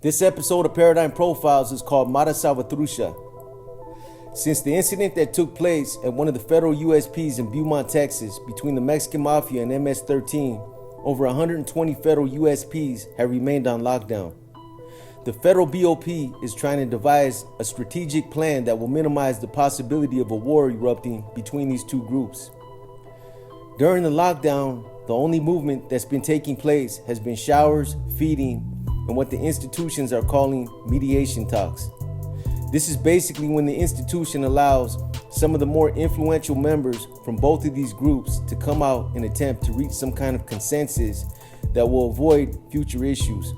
This episode of Paradigm Profiles is called Mara Salvatrucha. Since the incident that took place at one of the federal USPs in Beaumont, Texas, between the Mexican Mafia and MS-13, over 120 federal USPs have remained on lockdown. The federal BOP is trying to devise a strategic plan that will minimize the possibility of a war erupting between these two groups. During the lockdown, the only movement that's been taking place has been showers, feeding, and what the institutions are calling mediation talks. This is basically when the institution allows some of the more influential members from both of these groups to come out and attempt to reach some kind of consensus that will avoid future issues.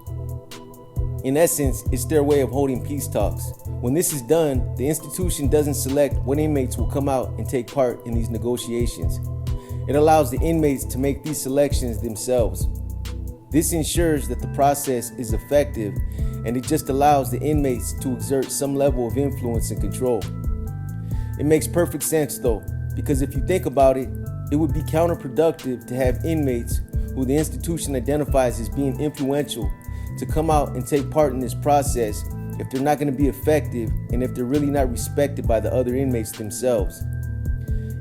In essence, it's their way of holding peace talks. When this is done, the institution doesn't select what inmates will come out and take part in these negotiations. It allows the inmates to make these selections themselves. This ensures that the process is effective, and it just allows the inmates to exert some level of influence and control. It makes perfect sense though, because if you think about it, it would be counterproductive to have inmates who the institution identifies as being influential to come out and take part in this process if they're not going to be effective and if they're really not respected by the other inmates themselves.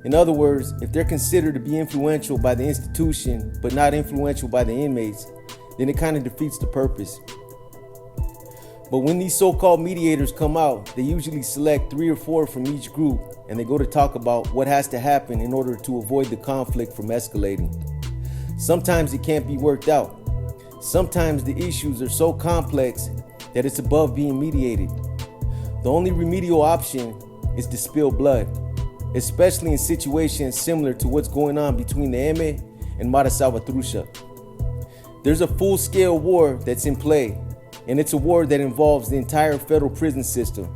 In other words, if they're considered to be influential by the institution but not influential by the inmates, then it kind of defeats the purpose. But when these so-called mediators come out, they usually select 3 or 4 from each group, and they go to talk about what has to happen in order to avoid the conflict from escalating. Sometimes it can't be worked out. Sometimes the issues are so complex that it's above being mediated. The only remedial option is to spill blood, especially in situations similar to what's going on between the M and Mara Salvatrucha. There's a full-scale war that's in play, and it's a war that involves the entire federal prison system.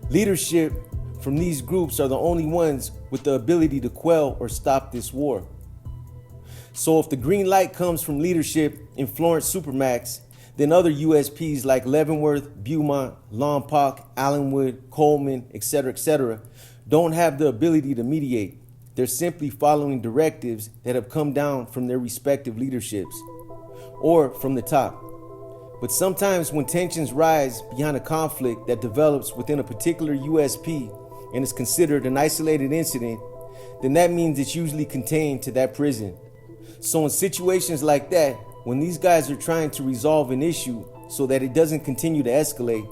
Leadership from these groups are the only ones with the ability to quell or stop this war. So if the green light comes from leadership in Florence Supermax, then other USPs like Leavenworth, Beaumont, Lompoc, Allenwood, Coleman, etc., don't have the ability to mediate. They're simply following directives that have come down from their respective leaderships or from the top. But sometimes when tensions rise behind a conflict that develops within a particular USP and is considered an isolated incident, then that means it's usually contained to that prison. So in situations like that, when these guys are trying to resolve an issue so that it doesn't continue to escalate,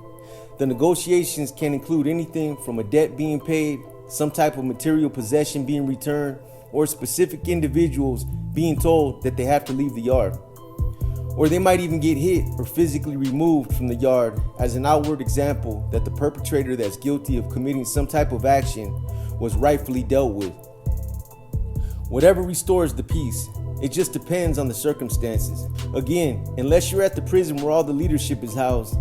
the negotiations can include anything from a debt being paid, some type of material possession being returned, or specific individuals being told that they have to leave the yard. Or they might even get hit or physically removed from the yard as an outward example that the perpetrator that's guilty of committing some type of action was rightfully dealt with. Whatever restores the peace, it just depends on the circumstances. Again, unless you're at the prison where all the leadership is housed,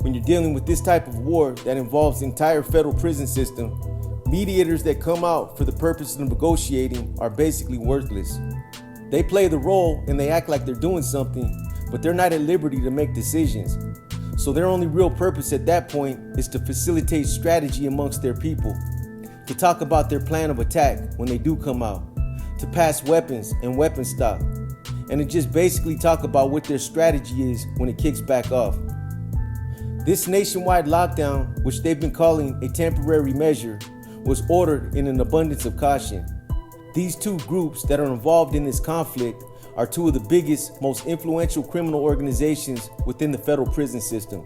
when you're dealing with this type of war that involves the entire federal prison system, mediators that come out for the purpose of negotiating are basically worthless. They play the role and they act like they're doing something, but they're not at liberty to make decisions. So their only real purpose at that point is to facilitate strategy amongst their people, to talk about their plan of attack when they do come out, to pass weapons and weapon stock, and to just basically talk about what their strategy is when it kicks back off. This nationwide lockdown, which they've been calling a temporary measure, was ordered in an abundance of caution. These two groups that are involved in this conflict are two of the biggest, most influential criminal organizations within the federal prison system.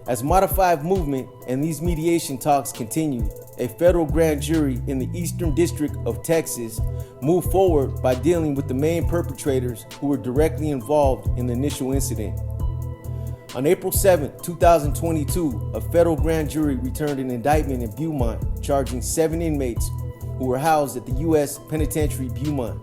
As Mara 5 movement and these mediation talks continue, a federal grand jury in the Eastern District of Texas moved forward by dealing with the main perpetrators who were directly involved in the initial incident. On April 7, 2022, a federal grand jury returned an indictment in Beaumont charging 7 inmates who were housed at the U.S. Penitentiary Beaumont.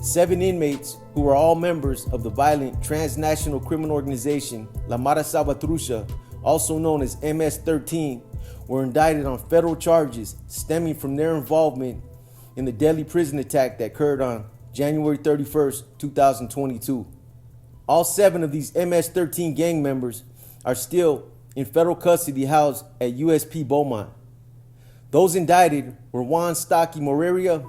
7 inmates who were all members of the violent transnational criminal organization La Mara Salvatrucha, also known as MS-13, were indicted on federal charges stemming from their involvement in the deadly prison attack that occurred on January 31st, 2022. All 7 of these MS-13 gang members are still in federal custody housed at USP Beaumont. Those indicted were Juan Stocky Moreira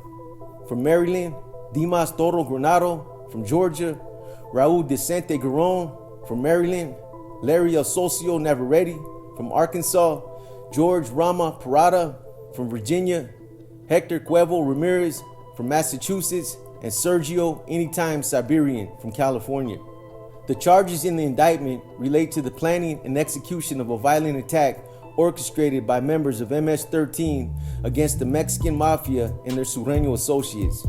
from Maryland, Dimas Toro Granado from Georgia, Raul Decente Garon from Maryland, Larry Socio Navarrete from Arkansas, George Rama Parada from Virginia, Hector Cuevo Ramirez from Massachusetts, and Sergio Anytime Siberian from California. The charges in the indictment relate to the planning and execution of a violent attack orchestrated by members of MS-13 against the Mexican Mafia and their Sureño associates.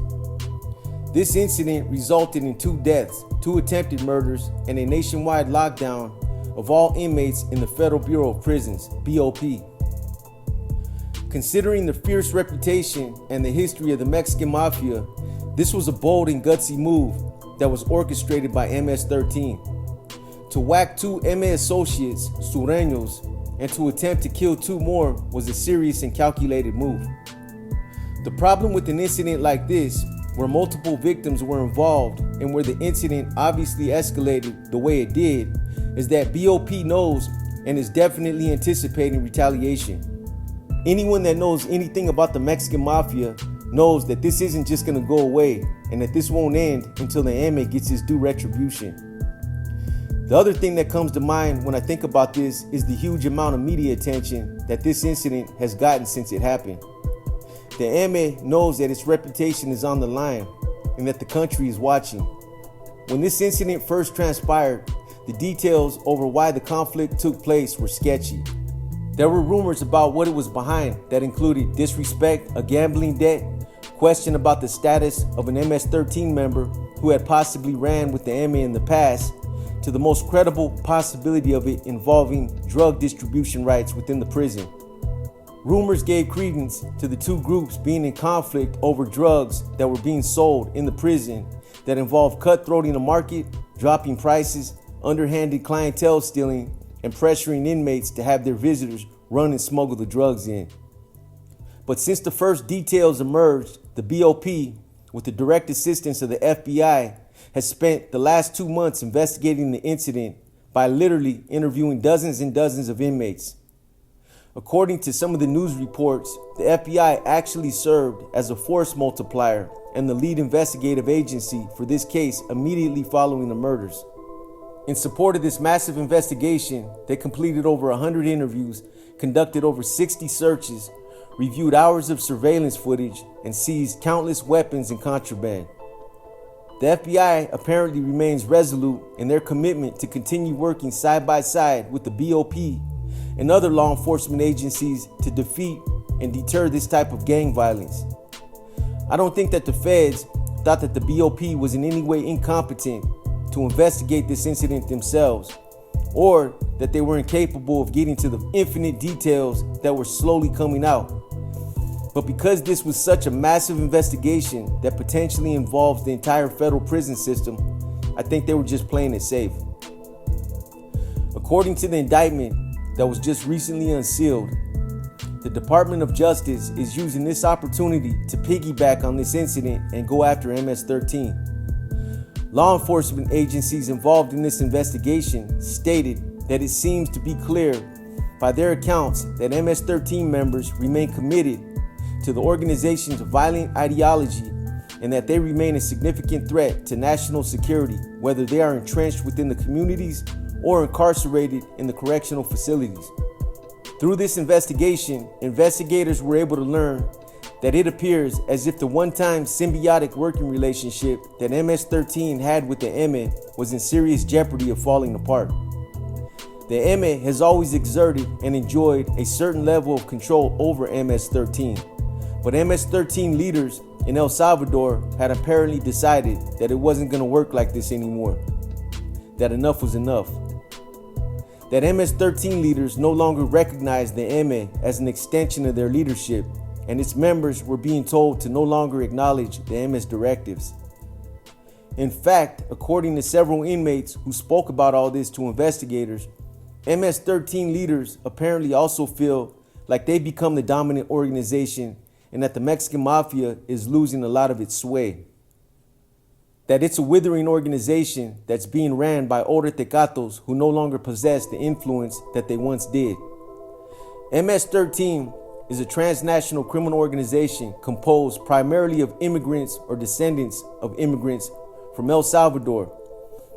This incident resulted in 2 deaths, 2 attempted murders, and a nationwide lockdown of all inmates in the Federal Bureau of Prisons, BOP. Considering the fierce reputation and the history of the Mexican Mafia, this was a bold and gutsy move that was orchestrated by MS-13. To whack 2 MA associates, Sureños, and to attempt to kill 2 more was a serious and calculated move. The problem with an incident like this, where multiple victims were involved and where the incident obviously escalated the way it did, is that BOP knows and is definitely anticipating retaliation. Anyone that knows anything about the Mexican Mafia knows that this isn't just going to go away and that this won't end until the MA gets his due retribution. The other thing that comes to mind when I think about this is the huge amount of media attention that this incident has gotten since it happened. The MA knows that its reputation is on the line and that the country is watching. When this incident first transpired, the details over why the conflict took place were sketchy. There were rumors about what it was behind that included disrespect, a gambling debt, question about the status of an MS-13 member who had possibly ran with the MA in the past, to the most credible possibility of it involving drug distribution rights within the prison. Rumors gave credence to the 2 groups being in conflict over drugs that were being sold in the prison that involved cutthroating the market, dropping prices, underhanded clientele stealing, and pressuring inmates to have their visitors run and smuggle the drugs in. But since the first details emerged, the BOP, with the direct assistance of the FBI, has spent the last 2 months investigating the incident by literally interviewing dozens and dozens of inmates. According to some of the news reports, the FBI actually served as a force multiplier and the lead investigative agency for this case immediately following the murders. In support of this massive investigation, they completed over 100 interviews, conducted over 60 searches, reviewed hours of surveillance footage, and seized countless weapons and contraband. The FBI apparently remains resolute in their commitment to continue working side by side with the BOP and other law enforcement agencies to defeat and deter this type of gang violence. I don't think that the feds thought that the BOP was in any way incompetent to investigate this incident themselves, or that they were incapable of getting to the infinite details that were slowly coming out. But because this was such a massive investigation that potentially involves the entire federal prison system, I think they were just playing it safe. According to the indictment that was just recently unsealed, the Department of Justice is using this opportunity to piggyback on this incident and go after MS-13. Law enforcement agencies involved in this investigation stated that it seems to be clear by their accounts that MS-13 members remain committed to the organization's violent ideology and that they remain a significant threat to national security, whether they are entrenched within the communities or incarcerated in the correctional facilities. Through this investigation, investigators were able to learn that it appears as if the one-time symbiotic working relationship that MS-13 had with the MA was in serious jeopardy of falling apart. The MA has always exerted and enjoyed a certain level of control over MS-13, but MS-13 leaders in El Salvador had apparently decided that it wasn't going to work like this anymore, that enough was enough. That MS-13 leaders no longer recognized the MA as an extension of their leadership, and its members were being told to no longer acknowledge the MS directives. In fact, according to several inmates who spoke about all this to investigators, MS-13 leaders apparently also feel like they become the dominant organization and that the Mexican Mafia is losing a lot of its sway. That it's a withering organization that's being ran by older tecatos who no longer possess the influence that they once did. MS-13 is a transnational criminal organization composed primarily of immigrants or descendants of immigrants from El Salvador,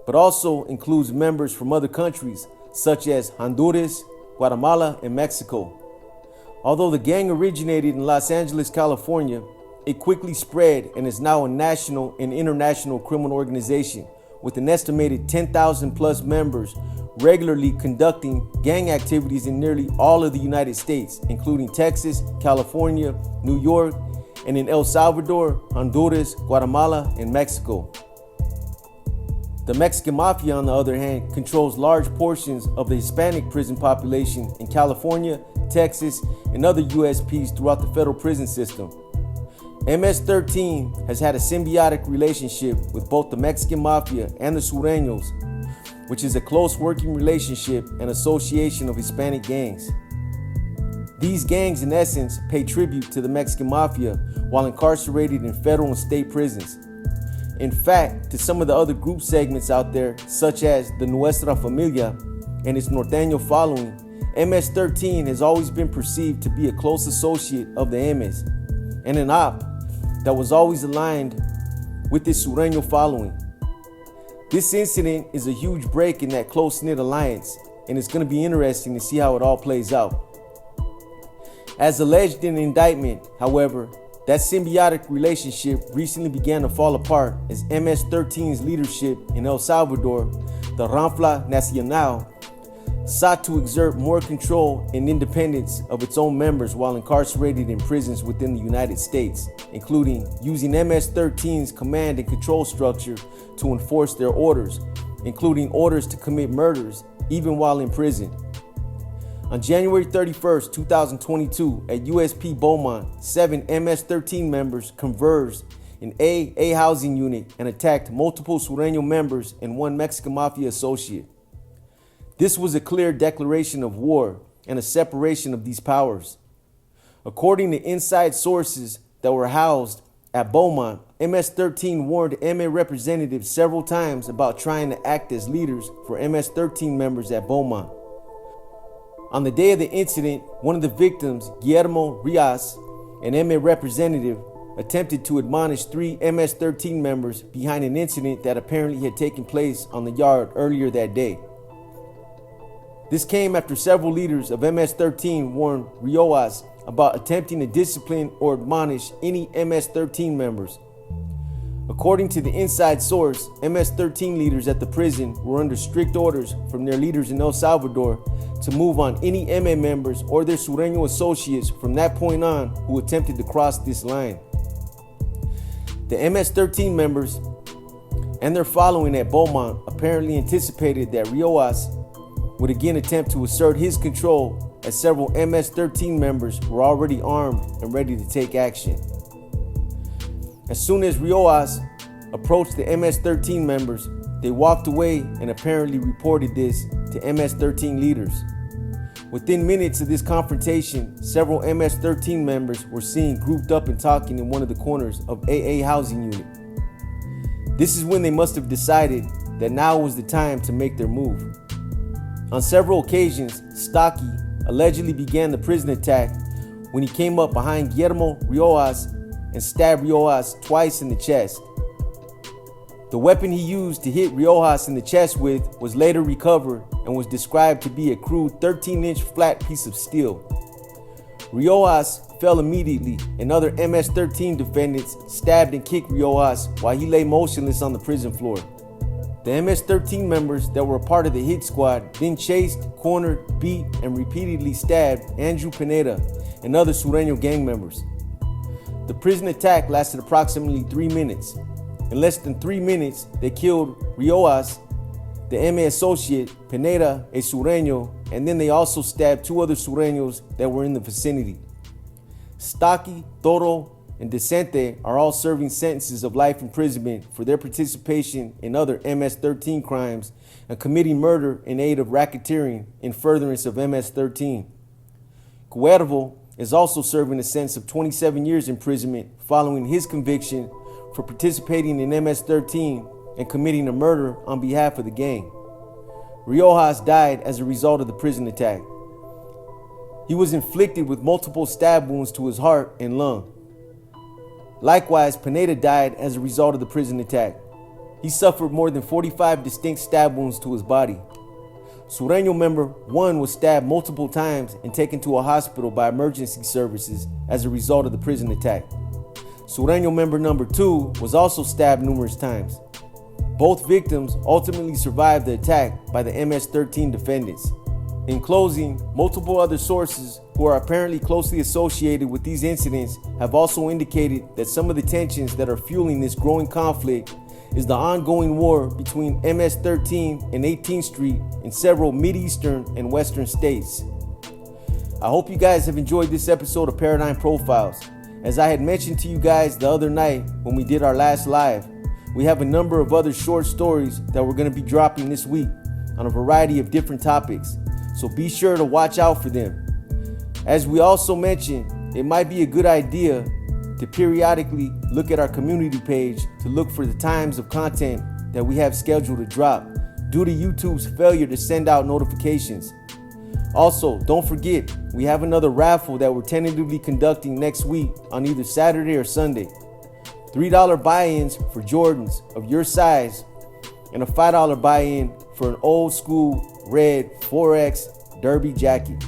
but also includes members from other countries such as Honduras, Guatemala, and Mexico. Although the gang originated in Los Angeles, California, it quickly spread and is now a national and international criminal organization with an estimated 10,000 plus members regularly conducting gang activities in nearly all of the United States, including Texas, California, New York, and in El Salvador, Honduras, Guatemala, and Mexico. The Mexican Mafia, on the other hand, controls large portions of the Hispanic prison population in California, Texas, and other USPs throughout the federal prison system. MS-13 has had a symbiotic relationship with both the Mexican Mafia and the Sureños, which is a close working relationship and association of Hispanic gangs. These gangs, in essence, pay tribute to the Mexican Mafia while incarcerated in federal and state prisons. In fact, to some of the other group segments out there, such as the Nuestra Familia and its Norteño following, MS-13 has always been perceived to be a close associate of the MS and an op that was always aligned with this Sureño following. This incident is a huge break in that close-knit alliance, and it's going to be interesting to see how it all plays out. As alleged in the indictment, however, that symbiotic relationship recently began to fall apart as MS-13's leadership in El Salvador, the Ranfla Nacional, sought to exert more control and independence of its own members while incarcerated in prisons within the United States, including using MS-13's command and control structure to enforce their orders, including orders to commit murders even while in prison. On January 31st, 2022, at USP Beaumont, 7 MS-13 members converged in a housing unit and attacked multiple Sureño members and one Mexican Mafia associate. This was a clear declaration of war and a separation of these powers. According to inside sources that were housed at Beaumont, MS-13 warned MA representatives several times about trying to act as leaders for MS-13 members at Beaumont. On the day of the incident, one of the victims, Guillermo Rios, an MA representative, attempted to admonish 3 MS-13 members behind an incident that apparently had taken place on the yard earlier that day. This came after several leaders of MS-13 warned Rios about attempting to discipline or admonish any MS-13 members. According to the inside source, MS-13 leaders at the prison were under strict orders from their leaders in El Salvador to move on any MA members or their Sureño associates from that point on who attempted to cross this line. The MS-13 members and their following at Beaumont apparently anticipated that Rios would again attempt to assert his control, as several MS-13 members were already armed and ready to take action. As soon as Rios approached the MS-13 members, they walked away and apparently reported this to MS-13 leaders. Within minutes of this confrontation, several MS-13 members were seen grouped up and talking in one of the corners of a housing unit. This is when they must have decided that now was the time to make their move. On several occasions, Stocky allegedly began the prison attack when he came up behind Guillermo Rios and stabbed Rios twice in the chest. The weapon he used to hit Rios in the chest with was later recovered and was described to be a crude 13-inch flat piece of steel. Rios fell immediately, and other MS-13 defendants stabbed and kicked Rios while he lay motionless on the prison floor. The MS-13 members that were a part of the hit squad then chased, cornered, beat, and repeatedly stabbed Andrew Pineda and other Sureño gang members. The prison attack lasted approximately 3 minutes. In less than 3 minutes, they killed Rios, the MA associate, Pineda, a Sureño, and then they also stabbed 2 other Sureños that were in the vicinity. Stocky, Toro, and Decente are all serving sentences of life imprisonment for their participation in other MS-13 crimes and committing murder in aid of racketeering in furtherance of MS-13. Cuervo is also serving a sentence of 27 years imprisonment following his conviction for participating in MS-13 and committing a murder on behalf of the gang. Rios died as a result of the prison attack. He was inflicted with multiple stab wounds to his heart and lung. Likewise, Pineda died as a result of the prison attack. He suffered more than 45 distinct stab wounds to his body. Sureño member 1 was stabbed multiple times and taken to a hospital by emergency services as a result of the prison attack. Sureño member number 2 was also stabbed numerous times. Both victims ultimately survived the attack by the MS-13 defendants. In closing, multiple other sources who are apparently closely associated with these incidents have also indicated that some of the tensions that are fueling this growing conflict is the ongoing war between MS-13 and 18th Street in several Mideastern and Western states. I hope you guys have enjoyed this episode of Paradigm Profiles. As I had mentioned to you guys the other night when we did our last live, we have a number of other short stories that we're going to be dropping this week on a variety of different topics, so be sure to watch out for them. As we also mentioned, it might be a good idea to periodically look at our community page to look for the times of content that we have scheduled to drop due to YouTube's failure to send out notifications. Also, don't forget, we have another raffle that we're tentatively conducting next week on either Saturday or Sunday. $3 buy-ins for Jordans of your size and a $5 buy-in for an old school red 4X derby jacket.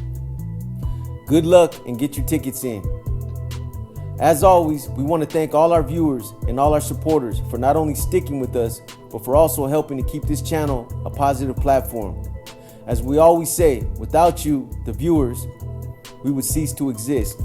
Good luck and get your tickets in. As always, we want to thank all our viewers and all our supporters for not only sticking with us, but for also helping to keep this channel a positive platform. As we always say, without you, the viewers, we would cease to exist.